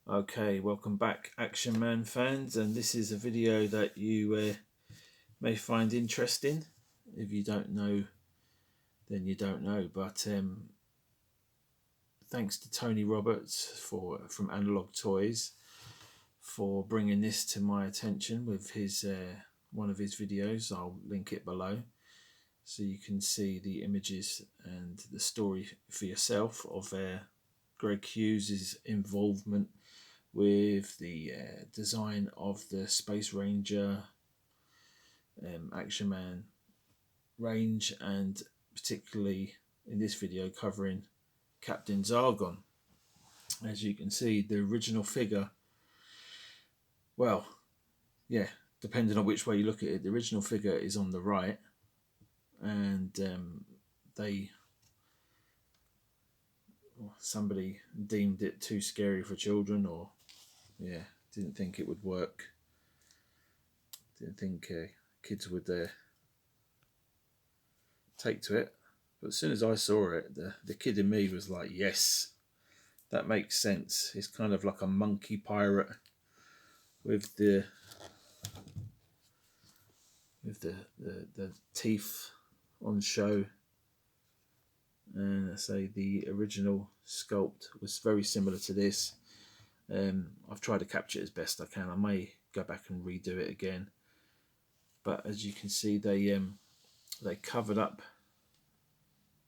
Okay, welcome back Action Man fans, and this is a video that you may find interesting. If you don't know, then you don't know, but thanks to Tony Roberts from Analog Toys for bringing this to my attention with his one of his videos. I'll link it below so you can see the images and the story for yourself of Gregg Hughes' involvement with the design of the Space Ranger Action Man range, and particularly in this video covering Captain Zargon. As you can see, the original figure, well, yeah, depending on which way you look at it, the original figure is on the right, and somebody deemed it too scary for children, or didn't think it would work, didn't think kids would take to it. But as soon as I saw it, the kid in me was like, yes, that makes sense. It's kind of like a monkey pirate with the teeth on show. And I say the original sculpt was very similar to this. I've tried to capture it as best I can. I may go back and redo it again, but as you can see, they covered up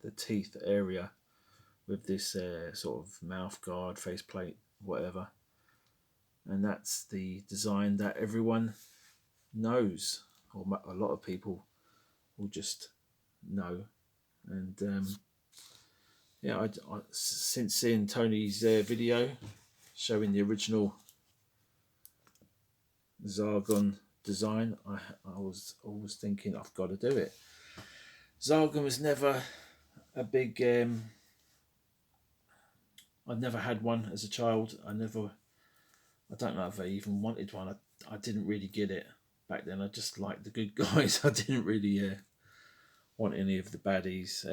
the teeth area with this sort of mouth guard, faceplate, whatever, and that's the design that everyone knows, or a lot of people will just know. And I since seeing Tony's video showing the original Zargon design, I was always thinking I've got to do it. Zargon was never a big I'd never had one as a child. I don't know if I even wanted one. I didn't really get it back then. I just liked the good guys. I didn't really want any of the baddies.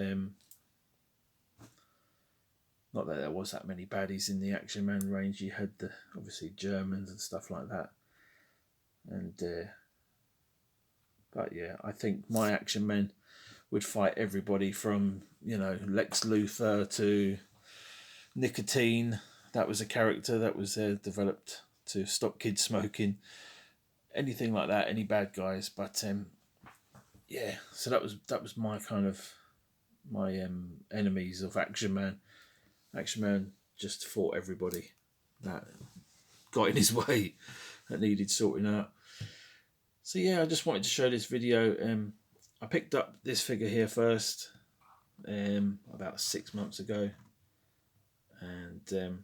Not that there was that many baddies in the Action Man range. You had the obviously Germans and stuff like that. And but yeah, I think my Action Men would fight everybody from, Lex Luthor to Nicotine. That was a character that was developed to stop kids smoking. Anything like that, any bad guys. But yeah, so that was my kind of enemies of Action Man. Action Man just fought everybody that got in his way, that needed sorting out. So yeah, I just wanted to show this video. I picked up this figure here first about 6 months ago, and the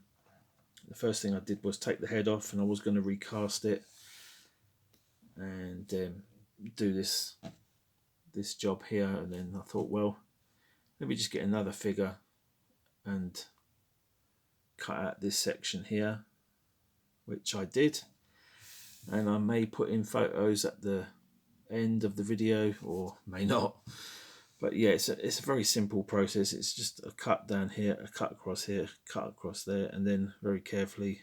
first thing I did was take the head off, and I was going to recast it and do this job here. And then I thought, well, let me just get another figure and cut out this section here, which I did, and I may put in photos at the end of the video, or may not. But yeah, it's a very simple process. It's just a cut down here, a cut across here, cut across there, and then very carefully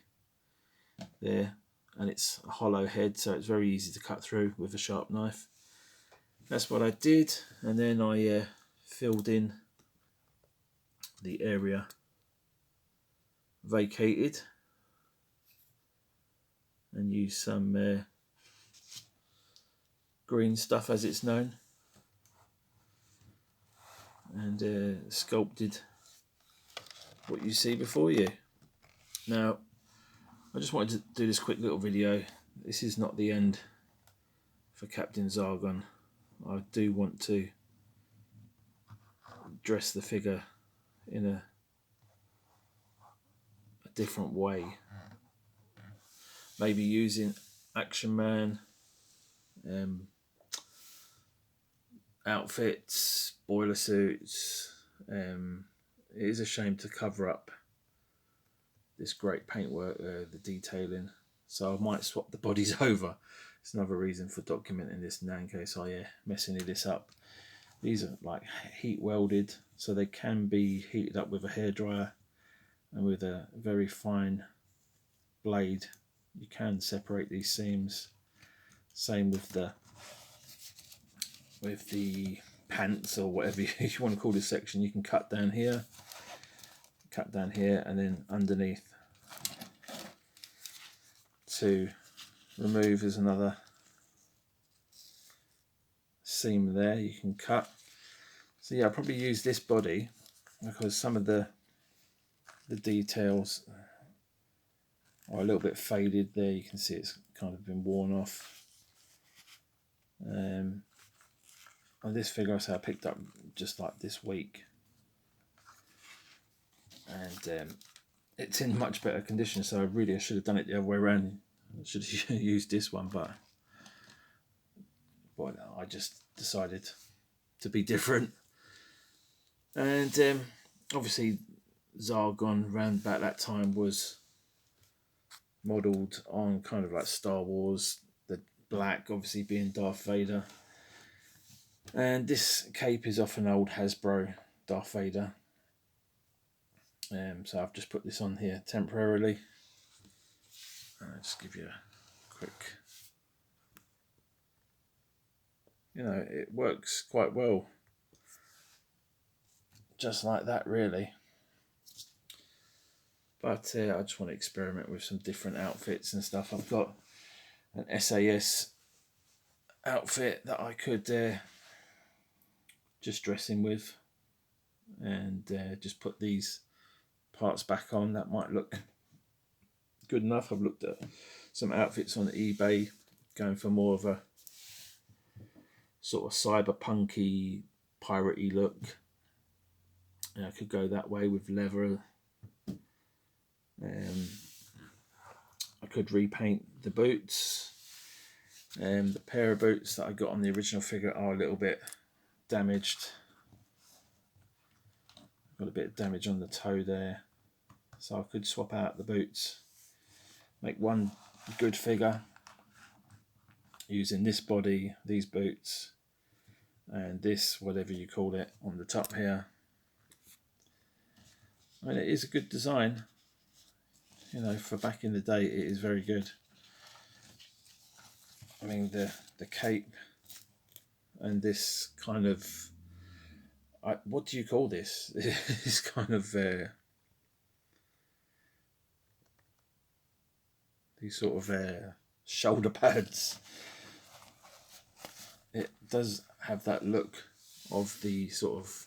there. And it's a hollow head, so it's very easy to cut through with a sharp knife. That's what I did, and then I filled in the area vacated and used some green stuff, as it's known, and sculpted what you see before you. Now, I just wanted to do this quick little video. This is not the end for Captain Zargon. I do want to dress the figure in a different way, maybe using Action Man outfits, boiler suits. It is a shame to cover up this great paintwork, the detailing, so I might swap the bodies over. It's another reason for documenting this now, in case I mess any of this up. These are like heat welded, so they can be heated up with a hairdryer and with a very fine blade, you can separate these seams. Same with the pants, or whatever you want to call this section. You can cut down here, and then underneath to remove. There's another seam there you can cut. So yeah, I'll probably use this body because some of the details are a little bit faded there. You can see it's kind of been worn off. On this figure, I picked up just like this week, and it's in much better condition. So I should have done it the other way around. I should have used this one, but I just decided to be different. And obviously Zargon around about that time was modelled on kind of like Star Wars, the black obviously being Darth Vader. And this cape is off an old Hasbro Darth Vader. So I've just put this on here temporarily. I'll just give you a quick... You know, it works quite well. Just like that, really. But I just want to experiment with some different outfits and stuff. I've got an SAS outfit that I could just dress in with, and just put these parts back on. That might look good enough. I've looked at some outfits on eBay going for more of a sort of cyberpunky, piratey look. And I could go that way with leather. I could repaint the boots. The pair of boots that I got on the original figure are a little bit damaged. Got a bit of damage on the toe there, so I could swap out the boots, make one good figure using this body, these boots, and this, whatever you call it, on the top here. I mean, it is a good design, you know, for back in the day. It is very good. I mean, the cape and this kind of, what do you call this? This kind of these sort of shoulder pads. It does have that look of the sort of,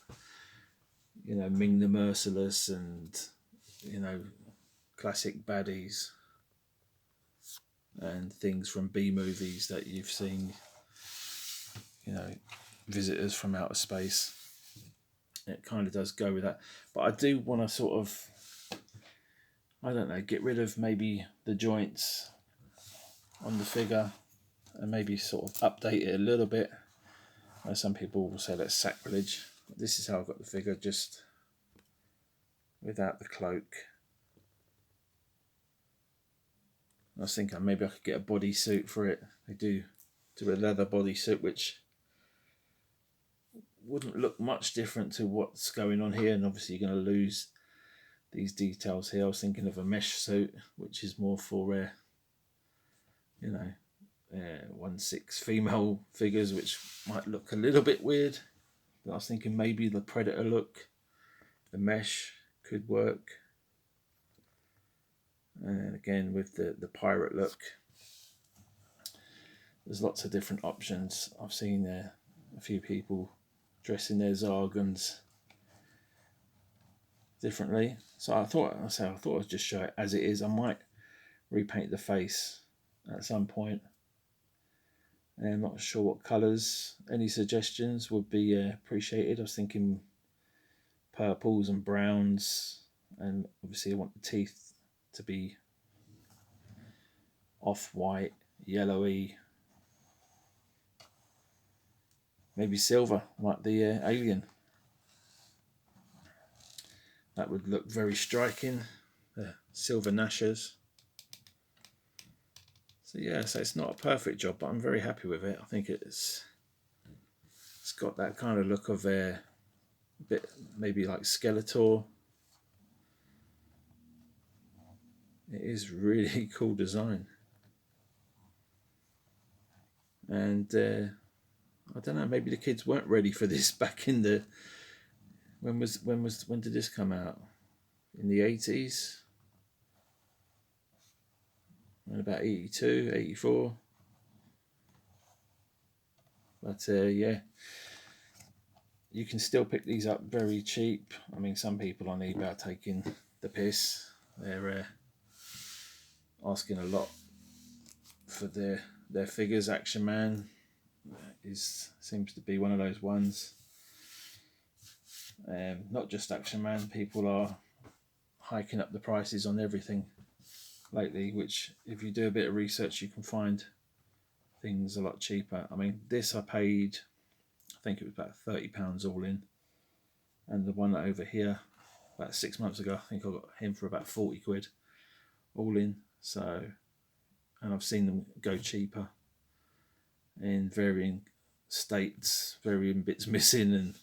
you know, Ming the Merciless and, you know, classic baddies and things from B movies that you've seen, you know, visitors from outer space. It kind of does go with that. But I do want to sort of, I don't know, get rid of maybe the joints on the figure and maybe sort of update it a little bit. Some people will say that's sacrilege. But this is how I got the figure, just without the cloak. I was thinking maybe I could get a bodysuit for it. They do a leather bodysuit, which wouldn't look much different to what's going on here, and obviously you're going to lose these details here. I was thinking of a mesh suit, which is more for you know, 1/6 female figures, which might look a little bit weird. But I was thinking maybe the Predator look, the mesh could work. And again, with the pirate look, there's lots of different options. I've seen a few people dressing their Zargons differently. So I thought I'd just show it as it is. I might repaint the face at some point. And I'm not sure what colours. Any suggestions would be appreciated. I was thinking purples and browns, and obviously I want the teeth to be off-white, yellowy, maybe silver, like the alien. That would look very striking. Silver gnashers. So yeah, so it's not a perfect job, but I'm very happy with it. I think it's got that kind of look of a bit maybe like Skeletor. It is really cool design. And I don't know, maybe the kids weren't ready for this back in the when did this come out? In the 80s? And about 82, 84. But yeah, you can still pick these up very cheap. I mean, some people on eBay are taking the piss. They're asking a lot for their figures. Action Man seems to be one of those ones. Not just Action Man, people are hiking up the prices on everything lately, which if you do a bit of research you can find things a lot cheaper. I mean, this I paid, I think it was about £30 all in, and the one over here about 6 months ago, I think I got him for about 40 quid all in. So, and I've seen them go cheaper in varying states, varying bits missing, and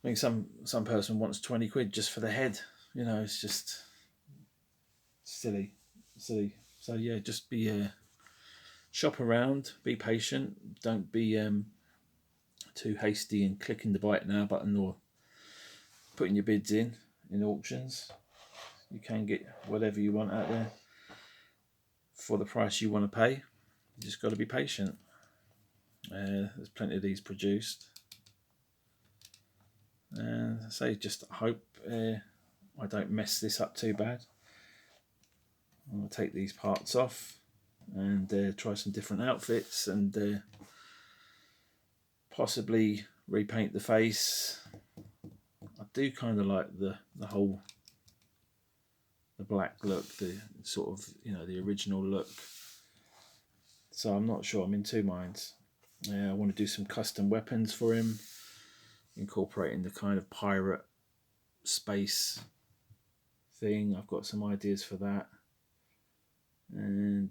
I think some person wants 20 quid just for the head. You know, it's just silly. So yeah, just be shop around, be patient, don't be too hasty in clicking the buy it now button or putting your bids in auctions. You can get whatever you want out there for the price you want to pay. You just got to be patient. There's plenty of these produced. And I say, just hope I don't mess this up too bad. I'm going to take these parts off and try some different outfits and possibly repaint the face. I do kind of like the black look, the sort of, you know, the original look. So I'm not sure, I'm in two minds. I want to do some custom weapons for him, incorporating the kind of pirate space thing. I've got some ideas for that. And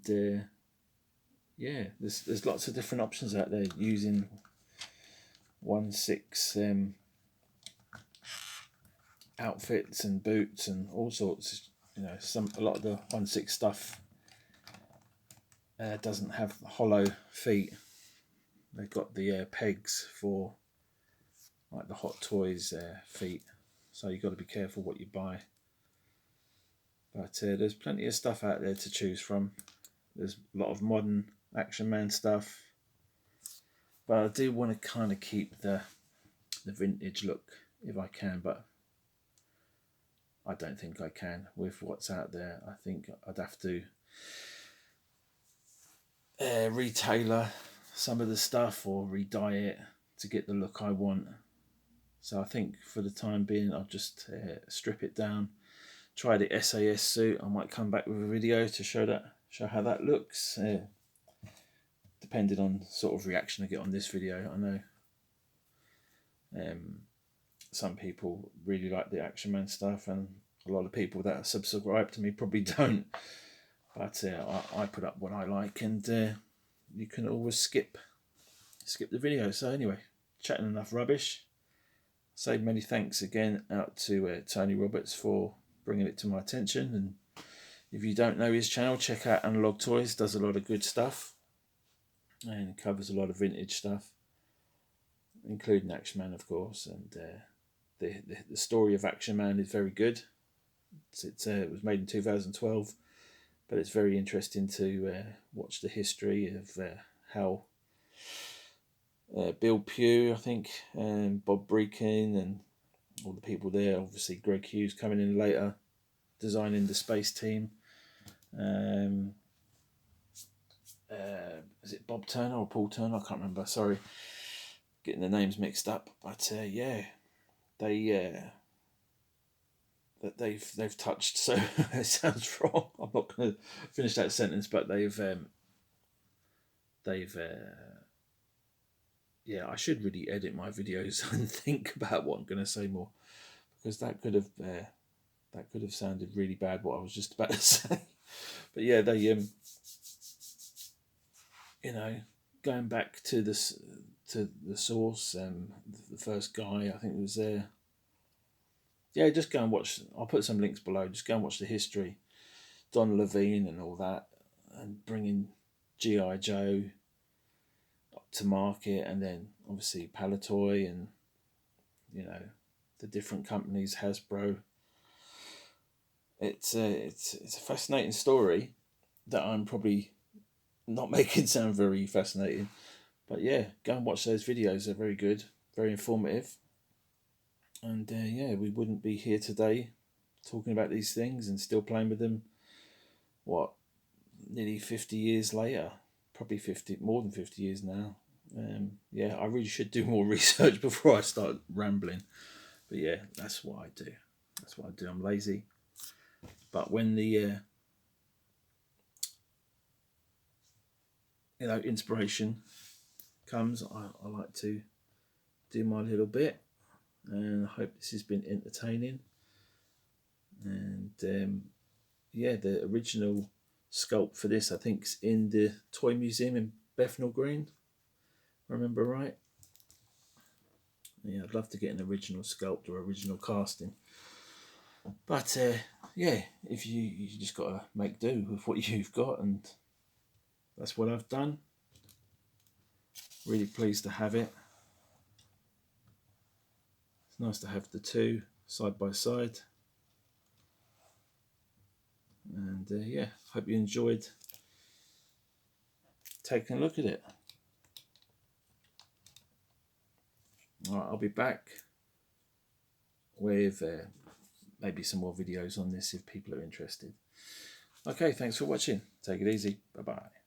yeah, there's lots of different options out there using 1/6 outfits and boots and all sorts. You know, a lot of the 1/6 stuff doesn't have hollow feet. They've got the pegs for like the Hot Toys feet, so you've got to be careful what you buy. But there's plenty of stuff out there to choose from. There's a lot of modern Action Man stuff, but I do want to kind of keep the vintage look if I can, but I don't think I can with what's out there. I think I'd have to retailer some of the stuff or re-dye it to get the look I want. So I think for the time being I'll just strip it down, try the SAS suit. I might come back with a video to show how that looks, depending on sort of reaction I get on this video. I know some people really like the Action Man stuff, and a lot of people that subscribe to me probably don't. But I put up what I like, and you can always skip the video. So anyway, chatting enough rubbish. Say many thanks again out to Tony Roberts for bringing it to my attention. And if you don't know his channel, check out Analog Toys. Does a lot of good stuff and covers a lot of vintage stuff, including Action Man, of course. And the story of Action Man is very good. It was made in 2012, but it's very interesting to watch the history of how Bill Pugh, I think, and Bob Breakin and all the people there, obviously Greg Hughes coming in later, designing the space team. Is it Bob Turner or Paul Turner? I can't remember, sorry, getting the names mixed up. But yeah, they've touched, so it sounds wrong, I'm not going to finish that sentence, but they've yeah, I should really edit my videos and think about what I'm going to say more, because that could have sounded really bad what I was just about to say. But yeah, they you know, going back to the source, the first guy, I think, was there. Yeah, just go and watch. I'll put some links below. Just go and watch the history Don Levine and all that, and bringing G.I. Joe up to market, and then obviously Palitoy and, you know, the different companies, Hasbro. It's a fascinating story that I'm probably not making sound very fascinating, but yeah, go and watch those videos. They're very good, very informative, and yeah, we wouldn't be here today talking about these things and still playing with them. What, nearly 50 years later? Probably 50, more than 50 years now. Yeah, I really should do more research before I start rambling. But yeah, that's what I do. That's what I do. I'm lazy. But when the you know, inspiration comes, I like to do my little bit, and I hope this has been entertaining. And yeah, the original sculpt for this, I think, is in the Toy Museum in Bethnal Green, if I remember right. Yeah, I'd love to get an original sculpt or original casting. But yeah, if you just got to make do with what you've got, and that's what I've done. Really pleased to have it. It's nice to have the two side by side. And yeah, hope you enjoyed taking a look at it. All right, I'll be back with maybe some more videos on this if people are interested. Okay, thanks for watching. Take it easy. Bye-bye.